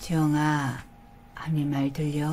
지영아, 아미 말 들려?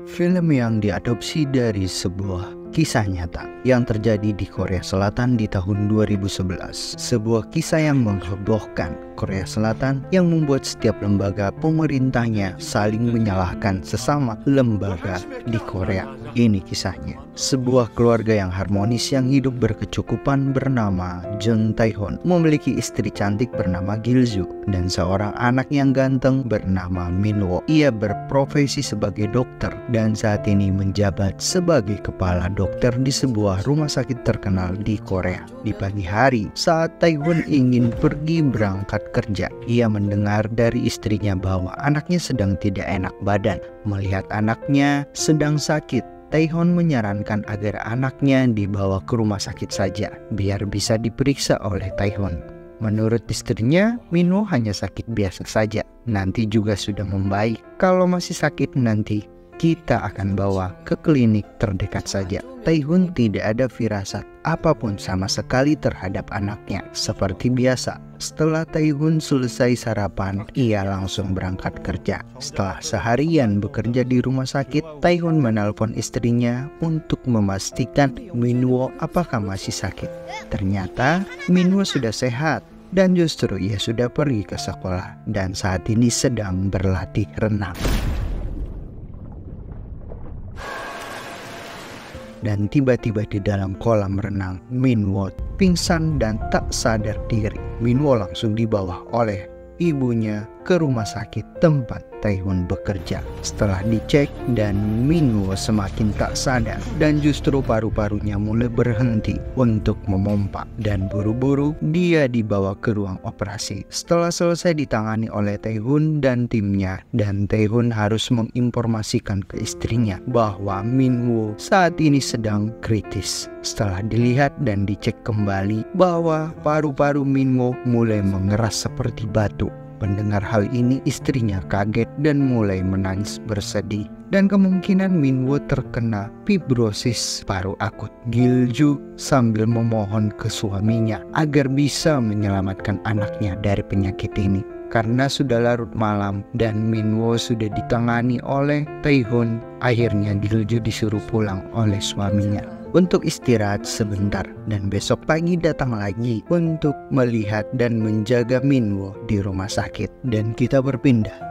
Film yang diadopsi dari sebuah kisah nyata yang terjadi di Korea Selatan di tahun 2011. Sebuah kisah yang menghebohkan Korea Selatan yang membuat setiap lembaga pemerintahnya saling menyalahkan sesama lembaga di Korea. Ini kisahnya. Sebuah keluarga yang harmonis yang hidup berkecukupan bernama Jung Tae-hoon memiliki istri cantik bernama Gil-ju dan seorang anak yang ganteng bernama Min-woo. Ia berprofesi sebagai dokter dan saat ini menjabat sebagai kepala dokter di sebuah rumah sakit terkenal di Korea. Di pagi hari, saat Tae-hoon ingin pergi berangkat kerja, ia mendengar dari istrinya bahwa anaknya sedang tidak enak badan. Melihat anaknya sedang sakit, Tae-hoon menyarankan agar anaknya dibawa ke rumah sakit saja, biar bisa diperiksa oleh Tae-hoon. Menurut istrinya, Min-woo hanya sakit biasa saja, nanti juga sudah membaik. Kalau masih sakit nanti, kita akan bawa ke klinik terdekat saja. Tae-hoon tidak ada firasat apapun sama sekali terhadap anaknya. Seperti biasa, setelah Tae-hoon selesai sarapan, ia langsung berangkat kerja. Setelah seharian bekerja di rumah sakit, Tae-hoon menelpon istrinya untuk memastikan Min-woo apakah masih sakit. Ternyata Min-woo sudah sehat dan justru ia sudah pergi ke sekolah dan saat ini sedang berlatih renang. Dan tiba-tiba di dalam kolam renang, Min-woo pingsan dan tak sadar diri. Min-woo langsung dibawa oleh ibunya ke rumah sakit tempat Tae-hoon bekerja. Setelah dicek dan Min-woo semakin tak sadar dan justru paru-parunya mulai berhenti untuk memompa dan buru-buru dia dibawa ke ruang operasi. Setelah selesai ditangani oleh Tae-hoon dan timnya, dan Tae-hoon harus menginformasikan ke istrinya bahwa Min-woo saat ini sedang kritis. Setelah dilihat dan dicek kembali bahwa paru-paru Min-woo mulai mengeras seperti batu. Mendengar hal ini, istrinya kaget dan mulai menangis bersedih. Dan kemungkinan Min-woo terkena fibrosis paru akut. Gil-ju sambil memohon ke suaminya agar bisa menyelamatkan anaknya dari penyakit ini. Karena sudah larut malam dan Min-woo sudah ditangani oleh Tae-hoon, akhirnya Gil-ju disuruh pulang oleh suaminya untuk istirahat sebentar, dan besok pagi datang lagi untuk melihat dan menjaga Min-woo di rumah sakit. Dan kita berpindah.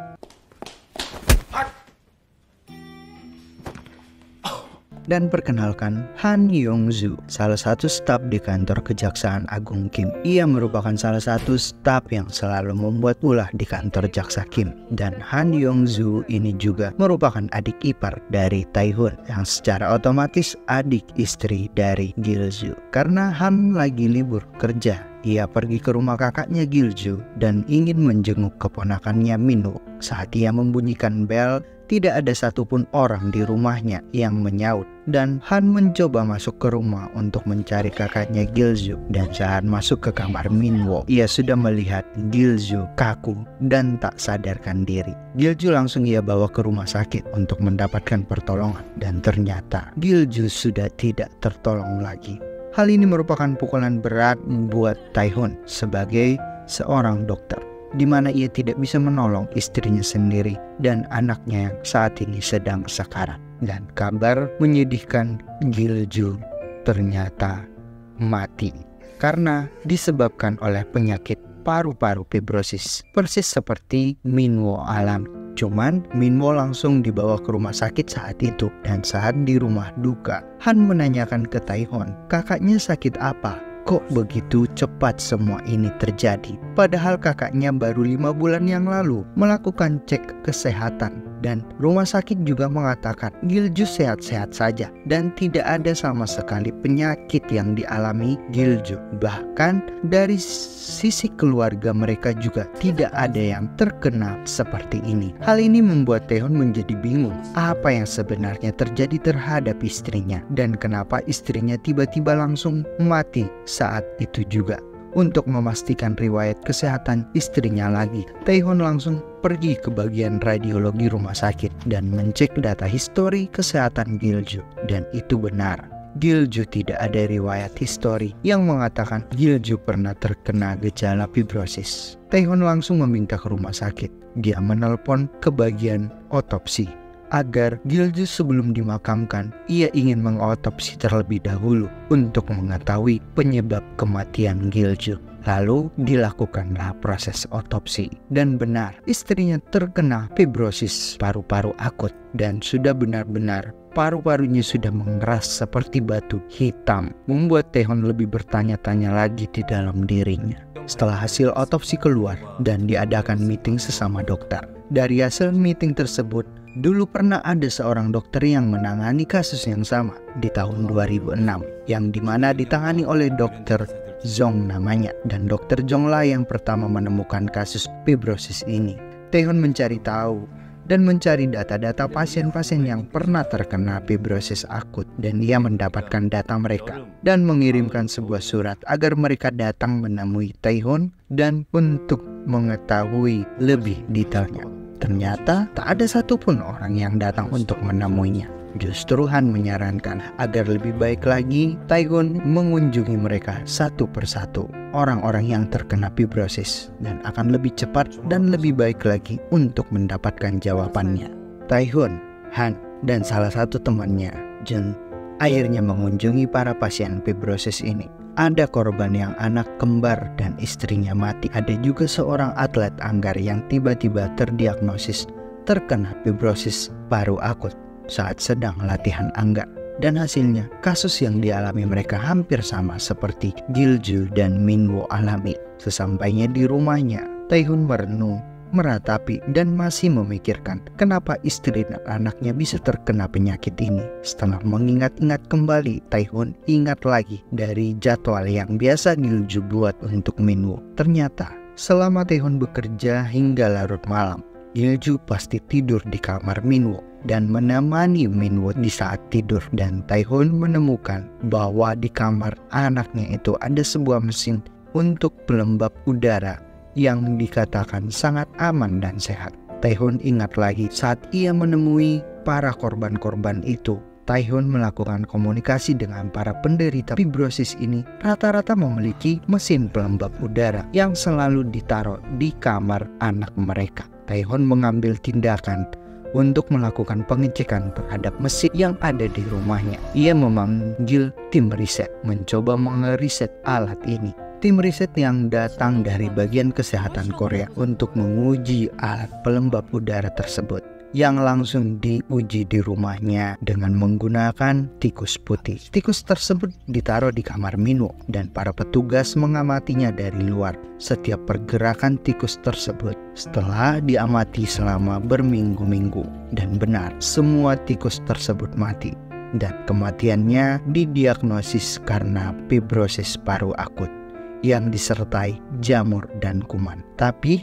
Dan perkenalkan, Han Yong-ju, salah satu staf di kantor Kejaksaan Agung Kim. Ia merupakan salah satu staf yang selalu membuat ulah di kantor Jaksa Kim. Dan Han Yong-ju ini juga merupakan adik ipar dari Tae-hoon, yang secara otomatis adik istri dari Gil-ju. Karena Han lagi libur kerja, ia pergi ke rumah kakaknya Gil-ju dan ingin menjenguk keponakannya Min-woo. Saat ia membunyikan bel, tidak ada satupun orang di rumahnya yang menyaut, dan Han mencoba masuk ke rumah untuk mencari kakaknya Gil-ju. Dan saat masuk ke kamar Min-woo, ia sudah melihat Gil-ju kaku dan tak sadarkan diri. Gil-ju langsung ia bawa ke rumah sakit untuk mendapatkan pertolongan, dan ternyata Gil-ju sudah tidak tertolong lagi. Hal ini merupakan pukulan berat buat Tae-hoon sebagai seorang dokter, di mana ia tidak bisa menolong istrinya sendiri dan anaknya yang saat ini sedang sekarat. Dan kabar menyedihkan, Gil-ju ternyata mati karena disebabkan oleh penyakit paru-paru fibrosis, persis seperti Min-woo alami. Cuman Min-woo langsung dibawa ke rumah sakit saat itu, dan saat di rumah duka, Han menanyakan ke Tae-hoon, kakaknya sakit apa? Kok begitu cepat semua ini terjadi? Padahal kakaknya baru 5 bulan yang lalu melakukan cek kesehatan, dan rumah sakit juga mengatakan Gil-ju sehat-sehat saja dan tidak ada sama sekali penyakit yang dialami Gil-ju. Bahkan dari sisi keluarga mereka juga tidak ada yang terkena seperti ini. Hal ini membuat Tae-hoon menjadi bingung apa yang sebenarnya terjadi terhadap istrinya dan kenapa istrinya tiba-tiba langsung mati saat itu juga. Untuk memastikan riwayat kesehatan istrinya lagi, Tae-hoon langsung pergi ke bagian radiologi rumah sakit dan mencek data histori kesehatan Gil-ju, dan itu benar. Gilju tidak ada riwayat histori yang mengatakan Gilju pernah terkena gejala fibrosis. Taehoon langsung meminta ke rumah sakit. Dia menelpon ke bagian otopsi agar Gilju sebelum dimakamkan, ia ingin mengotopsi terlebih dahulu untuk mengetahui penyebab kematian Gilju. Lalu dilakukanlah proses otopsi dan benar istrinya terkena fibrosis paru-paru akut dan sudah benar-benar paru-parunya sudah mengeras seperti batu hitam, membuat Taehoon lebih bertanya-tanya lagi di dalam dirinya. Setelah hasil otopsi keluar dan diadakan meeting sesama dokter. Dari hasil meeting tersebut, dulu pernah ada seorang dokter yang menangani kasus yang sama di tahun 2006, yang dimana ditangani oleh dokter Zong namanya, dan dokter Zong lah yang pertama menemukan kasus fibrosis ini. Taehoon mencari tahu dan mencari data-data pasien-pasien yang pernah terkena fibrosis akut, dan ia mendapatkan data mereka dan mengirimkan sebuah surat agar mereka datang menemui Taehoon dan untuk mengetahui lebih detailnya. Ternyata tak ada satupun orang yang datang untuk menemuinya. Justru Han menyarankan agar lebih baik lagi Taehoon mengunjungi mereka satu persatu, orang-orang yang terkena fibrosis, dan akan lebih cepat dan lebih baik lagi untuk mendapatkan jawabannya. Taehoon, Han, dan salah satu temannya, Jun, akhirnya mengunjungi para pasien fibrosis ini. Ada korban yang anak kembar dan istrinya mati. Ada juga seorang atlet anggar yang tiba-tiba terdiagnosis terkena fibrosis paru akut saat sedang latihan anggar. Dan hasilnya, kasus yang dialami mereka hampir sama seperti Gilju dan Minwoo alami. Sesampainya di rumahnya, Taehoon merenung, meratapi, dan masih memikirkan kenapa istri dan anaknya bisa terkena penyakit ini. Setelah mengingat-ingat kembali, Taehoon ingat lagi dari jadwal yang biasa Gilju buat untuk Minwoo. Ternyata, selama Taehoon bekerja hingga larut malam, Gilju pasti tidur di kamar Minwoo dan menemani Minwoo di saat tidur. Dan Taehoon menemukan bahwa di kamar anaknya itu ada sebuah mesin untuk pelembab udara yang dikatakan sangat aman dan sehat. Taehoon ingat lagi saat ia menemui para korban-korban itu. Taehoon melakukan komunikasi dengan para penderita fibrosis ini. Rata-rata memiliki mesin pelembab udara yang selalu ditaruh di kamar anak mereka. Taehoon mengambil tindakan untuk melakukan pengecekan terhadap mesin yang ada di rumahnya. Ia memanggil tim riset, mencoba mengeriset alat ini. Tim riset yang datang dari bagian kesehatan Korea untuk menguji alat pelembab udara tersebut, yang langsung diuji di rumahnya dengan menggunakan tikus putih. Tikus tersebut ditaruh di kamar Minwoo dan para petugas mengamatinya dari luar setiap pergerakan tikus tersebut. Setelah diamati selama berminggu-minggu, dan benar semua tikus tersebut mati, dan kematiannya didiagnosis karena fibrosis paru akut yang disertai jamur dan kuman. Tapi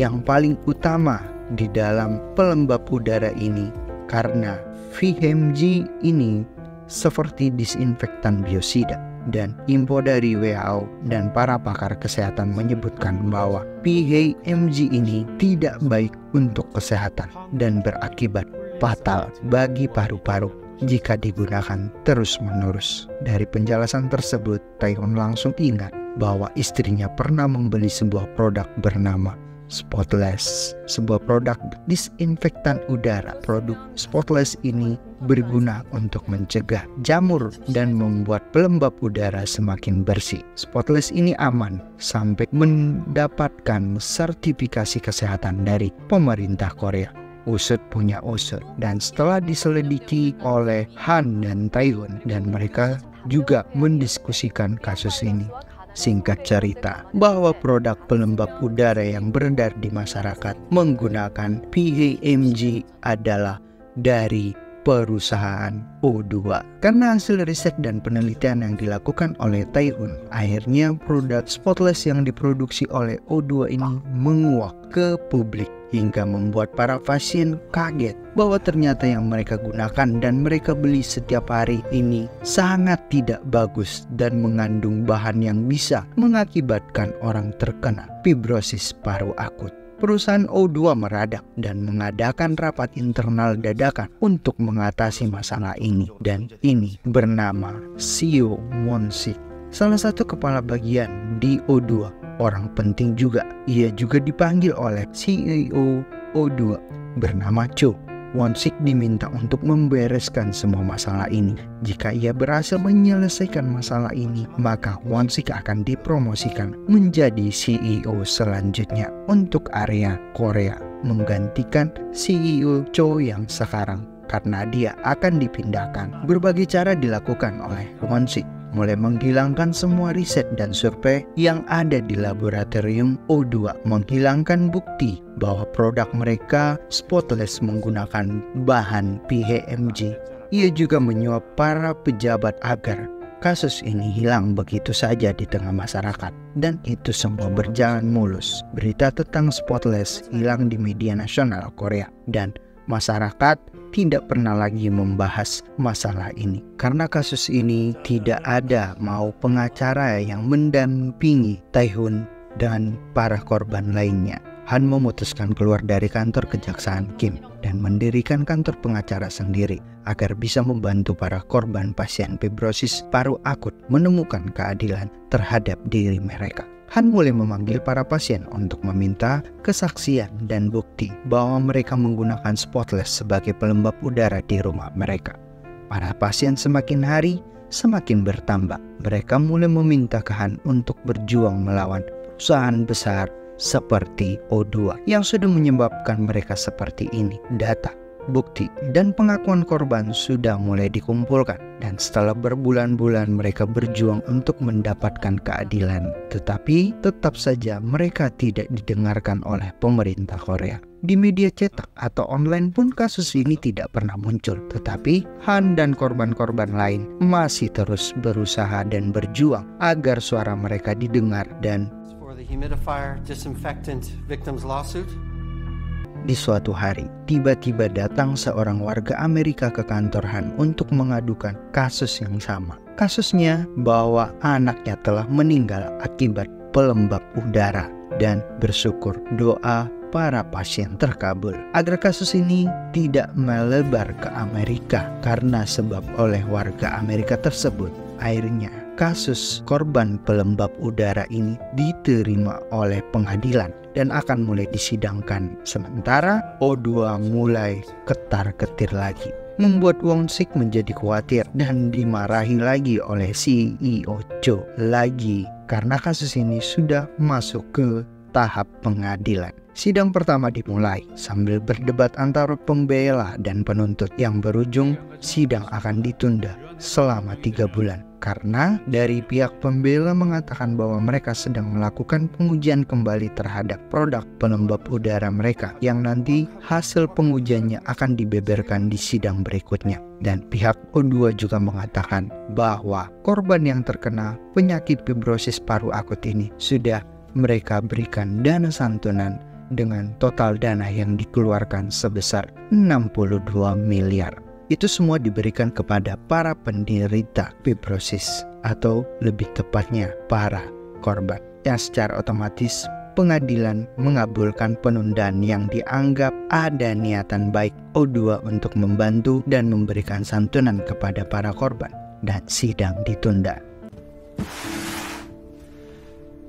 yang paling utama di dalam pelembab udara ini, karena VHMG ini seperti disinfektan biosida, dan info dari WHO dan para pakar kesehatan menyebutkan bahwa PHMG ini tidak baik untuk kesehatan dan berakibat fatal bagi paru-paru jika digunakan terus-menerus. Dari penjelasan tersebut, Taehoon langsung ingat bahwa istrinya pernah membeli sebuah produk bernama Spotless, sebuah produk disinfektan udara. Produk Spotless ini berguna untuk mencegah jamur dan membuat pelembab udara semakin bersih. Spotless ini aman sampai mendapatkan sertifikasi kesehatan dari pemerintah Korea. Usut punya usut, dan setelah diselidiki oleh Han dan Taehoon, dan mereka juga mendiskusikan kasus ini. Singkat cerita, bahwa produk pelembab udara yang beredar di masyarakat menggunakan PHMG adalah dari perusahaan O2. Karena hasil riset dan penelitian yang dilakukan oleh Taehoon, akhirnya produk Spotless yang diproduksi oleh O2 ini menguak ke publik, hingga membuat para pasien kaget bahwa ternyata yang mereka gunakan dan mereka beli setiap hari ini sangat tidak bagus dan mengandung bahan yang bisa mengakibatkan orang terkena fibrosis paru akut. perusahaan O2 meradak dan mengadakan rapat internal dadakan untuk mengatasi masalah ini. Dan ini bernama CEO Won-sik, salah satu kepala bagian di O2. Orang penting juga, ia juga dipanggil oleh CEO O2 bernama Cho. Won-sik diminta untuk membereskan semua masalah ini. Jika ia berhasil menyelesaikan masalah ini, maka Won-sik akan dipromosikan menjadi CEO selanjutnya untuk area Korea, menggantikan CEO Cho yang sekarang karena dia akan dipindahkan. Berbagai cara dilakukan oleh Won-sik, mulai menghilangkan semua riset dan survei yang ada di laboratorium O2, menghilangkan bukti bahwa produk mereka spotless menggunakan bahan PHMG. Ia juga menyuap para pejabat agar kasus ini hilang begitu saja di tengah masyarakat, dan itu semua berjalan mulus. Berita tentang spotless hilang di media nasional Korea, dan masyarakat tidak pernah lagi membahas masalah ini. Karena kasus ini tidak ada mau pengacara yang mendampingi Tae-hun dan para korban lainnya. Han memutuskan keluar dari kantor kejaksaan Kim dan mendirikan kantor pengacara sendiri agar bisa membantu para korban pasien fibrosis paru akut menemukan keadilan terhadap diri mereka. Han mulai memanggil para pasien untuk meminta kesaksian dan bukti bahwa mereka menggunakan spotless sebagai pelembab udara di rumah mereka. Para pasien semakin hari semakin bertambah. Mereka mulai meminta ke Han untuk berjuang melawan perusahaan besar seperti O2 yang sudah menyebabkan mereka seperti ini. Data, bukti, dan pengakuan korban sudah mulai dikumpulkan, dan setelah berbulan-bulan mereka berjuang untuk mendapatkan keadilan, tetapi tetap saja mereka tidak didengarkan oleh pemerintah Korea. Di media cetak atau online pun kasus ini tidak pernah muncul, tetapi Han dan korban-korban lain masih terus berusaha dan berjuang agar suara mereka didengar. Dan Humidifier disinfectant victims lawsuit. Di suatu hari, tiba-tiba datang seorang warga Amerika ke kantor Han untuk mengadukan kasus yang sama. Kasusnya bahwa anaknya telah meninggal akibat pelembab udara, dan bersyukur doa para pasien terkabul agar kasus ini tidak melebar ke Amerika. Karena sebab oleh warga Amerika tersebut, akhirnya kasus korban pelembab udara ini diterima oleh pengadilan dan akan mulai disidangkan. Sementara O2 mulai ketar-ketir lagi, membuat Won-sik menjadi khawatir dan dimarahi lagi oleh CEO Cho lagi karena kasus ini sudah masuk ke tahap pengadilan. Sidang pertama dimulai sambil berdebat antara pembela dan penuntut yang berujung sidang akan ditunda selama 3 bulan. Karena dari pihak pembela mengatakan bahwa mereka sedang melakukan pengujian kembali terhadap produk pelembab udara mereka yang nanti hasil pengujiannya akan dibeberkan di sidang berikutnya. Dan pihak O2 juga mengatakan bahwa korban yang terkena penyakit fibrosis paru akut ini sudah mereka berikan dana santunan dengan total dana yang dikeluarkan sebesar 62 miliar. Itu semua diberikan kepada para penderita fibrosis, atau lebih tepatnya para korban, yang secara otomatis pengadilan mengabulkan penundaan yang dianggap ada niatan baik O2 untuk membantu dan memberikan santunan kepada para korban, dan sidang ditunda.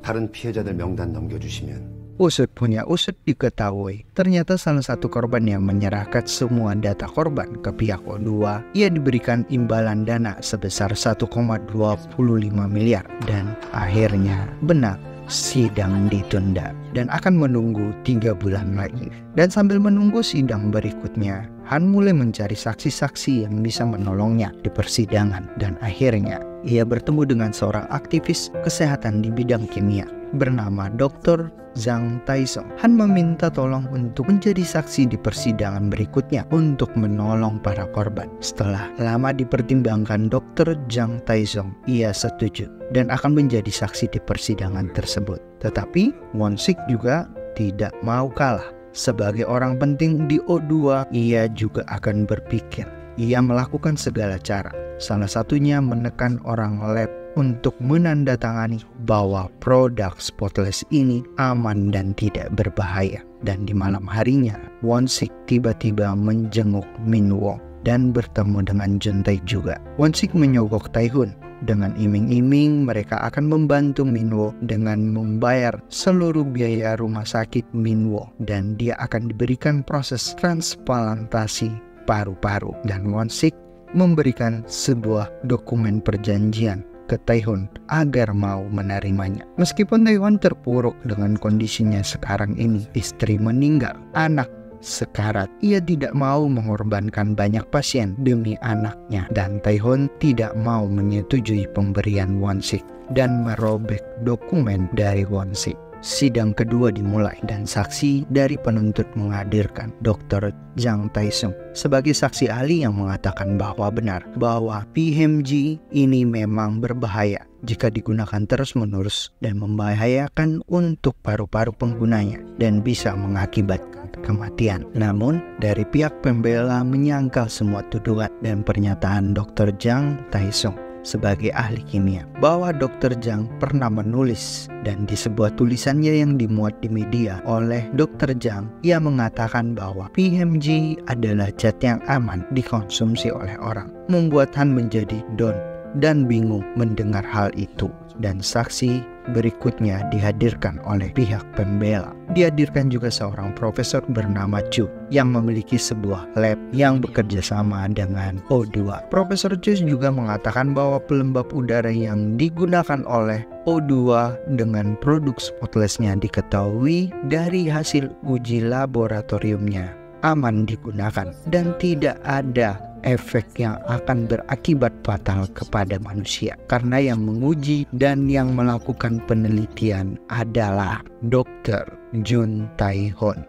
다른 피해자들 명단 넘겨주시면. Usut punya usut diketahui, ternyata salah satu korban yang menyerahkan semua data korban ke pihak O2, ia diberikan imbalan dana sebesar 1,25 miliar. Dan akhirnya benar, sidang ditunda dan akan menunggu 3 bulan lagi. Dan sambil menunggu sidang berikutnya, Han mulai mencari saksi-saksi yang bisa menolongnya di persidangan. Dan akhirnya ia bertemu dengan seorang aktivis kesehatan di bidang kimia bernama Dr. Jang Tae-sung. Han meminta tolong untuk menjadi saksi di persidangan berikutnya untuk menolong para korban. Setelah lama dipertimbangkan, Dr. Jang Tae-sung ia setuju dan akan menjadi saksi di persidangan tersebut. Tetapi Won-sik juga tidak mau kalah. Sebagai orang penting di O2, ia juga akan berpikir. Ia melakukan segala cara, salah satunya menekan orang lab untuk menandatangani bahwa produk spotless ini aman dan tidak berbahaya. Dan di malam harinya, Won-sik tiba-tiba menjenguk Min-woo dan bertemu dengan Jun-tae juga. Won-sik menyogok Tae-hun. Dengan iming-iming mereka akan membantu Min-woo dengan membayar seluruh biaya rumah sakit Min-woo, dan dia akan diberikan proses transplantasi paru-paru. Dan Won-sik memberikan sebuah dokumen perjanjian ke Tae-hun agar mau menerimanya. Meskipun Tae-hun terpuruk dengan kondisinya sekarang ini, istri meninggal, anak sekarat, ia tidak mau mengorbankan banyak pasien demi anaknya, dan Tae-hun tidak mau menyetujui pemberian Won-sik dan merobek dokumen dari Won-sik. Sidang kedua dimulai dan saksi dari penuntut menghadirkan Dr. Jang Tae-sung sebagai saksi ahli yang mengatakan bahwa benar bahwa PMG ini memang berbahaya jika digunakan terus-menerus dan membahayakan untuk paru-paru penggunanya dan bisa mengakibatkan kematian. Namun, dari pihak pembela menyangkal semua tuduhan dan pernyataan Dr. Jang Tae-sung sebagai ahli kimia bahwa Dr. Jang pernah menulis, dan di sebuah tulisannya yang dimuat di media oleh Dr. Jang, ia mengatakan bahwa PMG adalah zat yang aman dikonsumsi oleh orang, membuat Han menjadi down dan bingung mendengar hal itu. Dan saksi berikutnya dihadirkan oleh pihak pembela. Dihadirkan juga seorang profesor bernama Chu yang memiliki sebuah lab yang bekerja sama dengan O2. Profesor Chu juga mengatakan bahwa pelembab udara yang digunakan oleh O2 dengan produk spotless-nya diketahui dari hasil uji laboratoriumnya aman digunakan dan tidak ada efek yang akan berakibat fatal kepada manusia, karena yang menguji dan yang melakukan penelitian adalah Dr. Jun Tae-hun.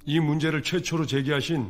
이 문제를 최초로 제기하신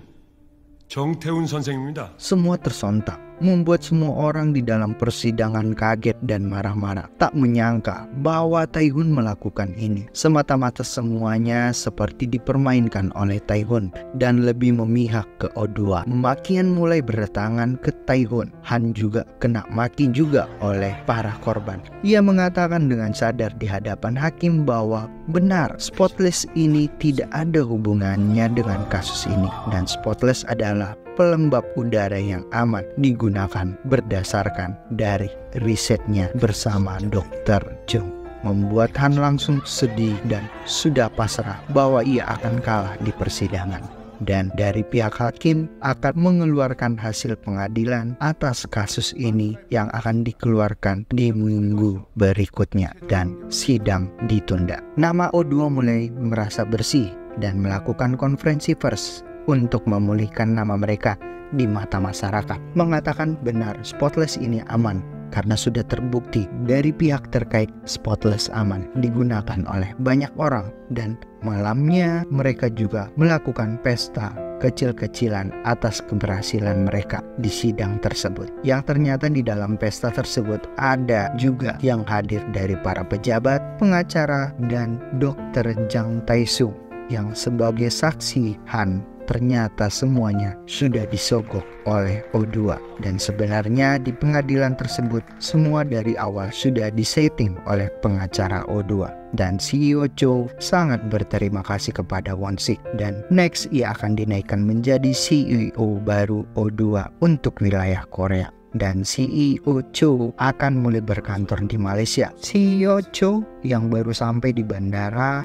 정태훈 선생입니다. Semua tersontak, membuat semua orang di dalam persidangan kaget dan marah-marah. Tak menyangka bahwa Tae-hun melakukan ini. Semata-mata semuanya seperti dipermainkan oleh Tae-hun dan lebih memihak ke O2. Makian mulai berdatangan ke Tae-hun. Han juga kena maki juga oleh para korban. Ia mengatakan dengan sadar di hadapan hakim bahwa benar, spotless ini tidak ada hubungannya dengan kasus ini, dan spotless adalah pelembab udara yang aman digunakan berdasarkan dari risetnya bersama Dr. Jung. Membuat Han langsung sedih dan sudah pasrah bahwa ia akan kalah di persidangan. Dan dari pihak hakim akan mengeluarkan hasil pengadilan atas kasus ini yang akan dikeluarkan di minggu berikutnya, dan sidang ditunda. Nama O2 mulai merasa bersih dan melakukan konferensi pers untuk memulihkan nama mereka di mata masyarakat, mengatakan benar spotless ini aman karena sudah terbukti dari pihak terkait spotless aman digunakan oleh banyak orang, dan malamnya mereka juga melakukan pesta kecil-kecilan atas keberhasilan mereka di sidang tersebut. Yang ternyata di dalam pesta tersebut ada juga yang hadir dari para pejabat, pengacara, dan Dr. Jang Tae-sung yang sebagai saksi Han. Ternyata semuanya sudah disogok oleh O2, dan sebenarnya di pengadilan tersebut semua dari awal sudah disetting oleh pengacara O2, dan CEO Cho sangat berterima kasih kepada Won-sik, dan next ia akan dinaikkan menjadi CEO baru O2 untuk wilayah Korea. Dan CEO Cho akan mulai berkantor di Malaysia. CEO Cho yang baru sampai di bandara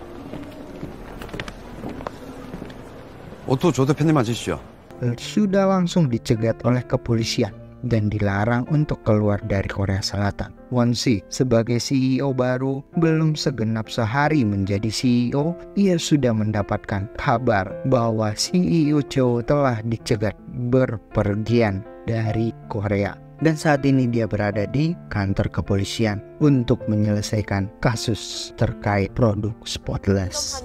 오토 조 대표님 맞으시죠? sudah langsung dicegat oleh kepolisian dan dilarang untuk keluar dari Korea Selatan. Won-sik sebagai CEO baru belum segenap sehari menjadi CEO, ia sudah mendapatkan kabar bahwa CEO Cho telah dicegat berpergian dari Korea. Dan saat ini dia berada di kantor kepolisian untuk menyelesaikan kasus terkait produk spotless.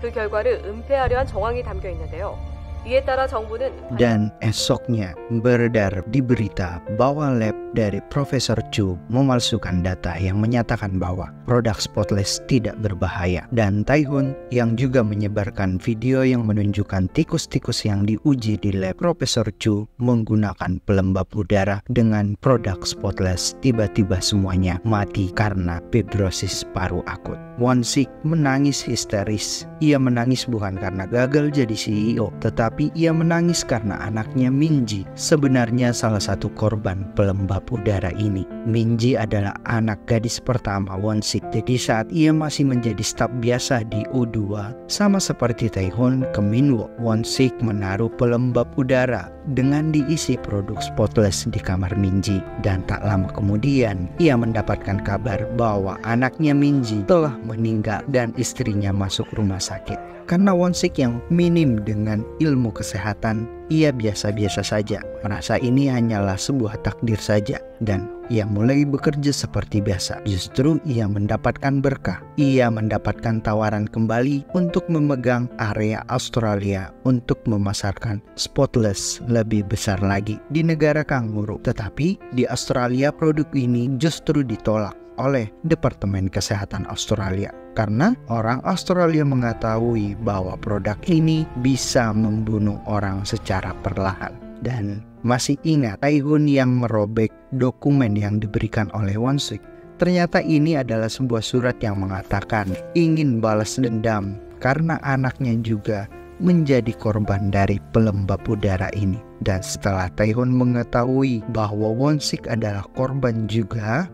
그 결과를 은폐하려 한 정황이 담겨 있는데요. 이에 따라 정부는 Dan esoknya beredar di berita bahwa lab dari Profesor Chu memalsukan data yang menyatakan bahwa produk Spotless tidak berbahaya, dan Taehoon yang juga menyebarkan video yang menunjukkan tikus-tikus yang diuji di lab Profesor Chu menggunakan pelembab udara dengan produk Spotless. Tiba-tiba semuanya mati karena fibrosis paru akut. Won-sik menangis histeris. Ia menangis bukan karena gagal jadi CEO, tetapi ia menangis karena anaknya Minji sebenarnya salah satu korban pelembab udara ini. Minji adalah anak gadis pertama Won-sik. Jadi saat ia masih menjadi staf biasa di O2, sama seperti Taehoon ke Minwo, Won-sik menaruh pelembab udara dengan diisi produk Spotless di kamar Minji, dan tak lama kemudian ia mendapatkan kabar bahwa anaknya Minji telah meninggal dan istrinya masuk rumah sakit. Karena Won-sik yang minim dengan ilmu kesehatan, ia biasa-biasa saja, merasa ini hanyalah sebuah takdir saja, dan ia mulai bekerja seperti biasa. Justru ia mendapatkan berkah. Ia mendapatkan tawaran kembali untuk memegang area Australia untuk memasarkan Spotless lebih besar lagi di negara kanguru. Tetapi di Australia produk ini justru ditolak oleh Departemen Kesehatan Australia karena orang Australia mengetahui bahwa produk ini bisa membunuh orang secara perlahan. Dan masih ingat Taehoon yang merobek dokumen yang diberikan oleh Won-sik? Ternyata ini adalah sebuah surat yang mengatakan ingin balas dendam karena anaknya juga menjadi korban dari pelembab udara ini. Dan setelah Taehoon mengetahui bahwa Won-sik adalah korban juga,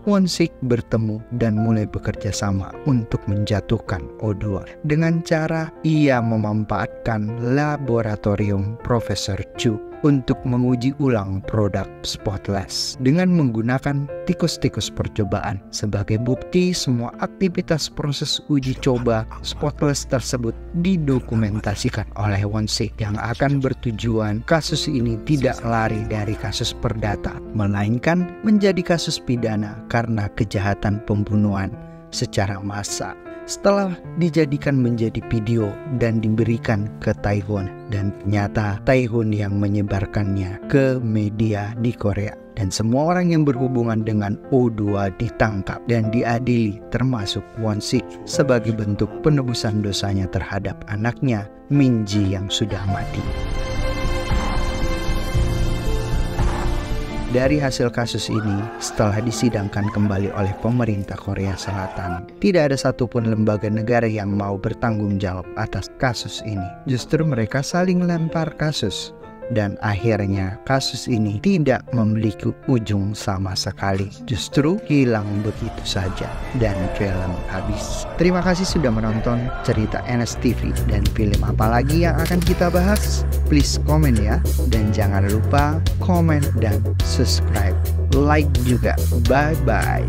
Won-sik bertemu dan mulai bekerja sama untuk menjatuhkan O2 dengan cara ia memanfaatkan laboratorium Profesor Chu untuk menguji ulang produk Spotless dengan menggunakan tikus-tikus percobaan. Sebagai bukti, semua aktivitas proses uji coba Spotless tersebut didokumentasikan oleh Won-sik yang akan bertujuan kasus ini tidak lari dari kasus perdata, melainkan menjadi kasus pidana karena kejahatan pembunuhan secara massal. Setelah dijadikan menjadi video dan diberikan ke Taehoon, dan ternyata Taehoon yang menyebarkannya ke media di Korea, dan semua orang yang berhubungan dengan O2 ditangkap dan diadili, termasuk Won-sik sebagai bentuk penebusan dosanya terhadap anaknya Minji yang sudah mati. Dari hasil kasus ini, setelah disidangkan kembali oleh pemerintah Korea Selatan, tidak ada satupun lembaga negara yang mau bertanggung jawab atas kasus ini. Justru mereka saling lempar kasus. Dan akhirnya kasus ini tidak memiliki ujung sama sekali. Justru hilang begitu saja dan film habis. Terima kasih sudah menonton cerita NSTV, dan film apa lagi yang akan kita bahas? Please komen ya. Dan jangan lupa komen dan subscribe. Like juga. Bye-bye.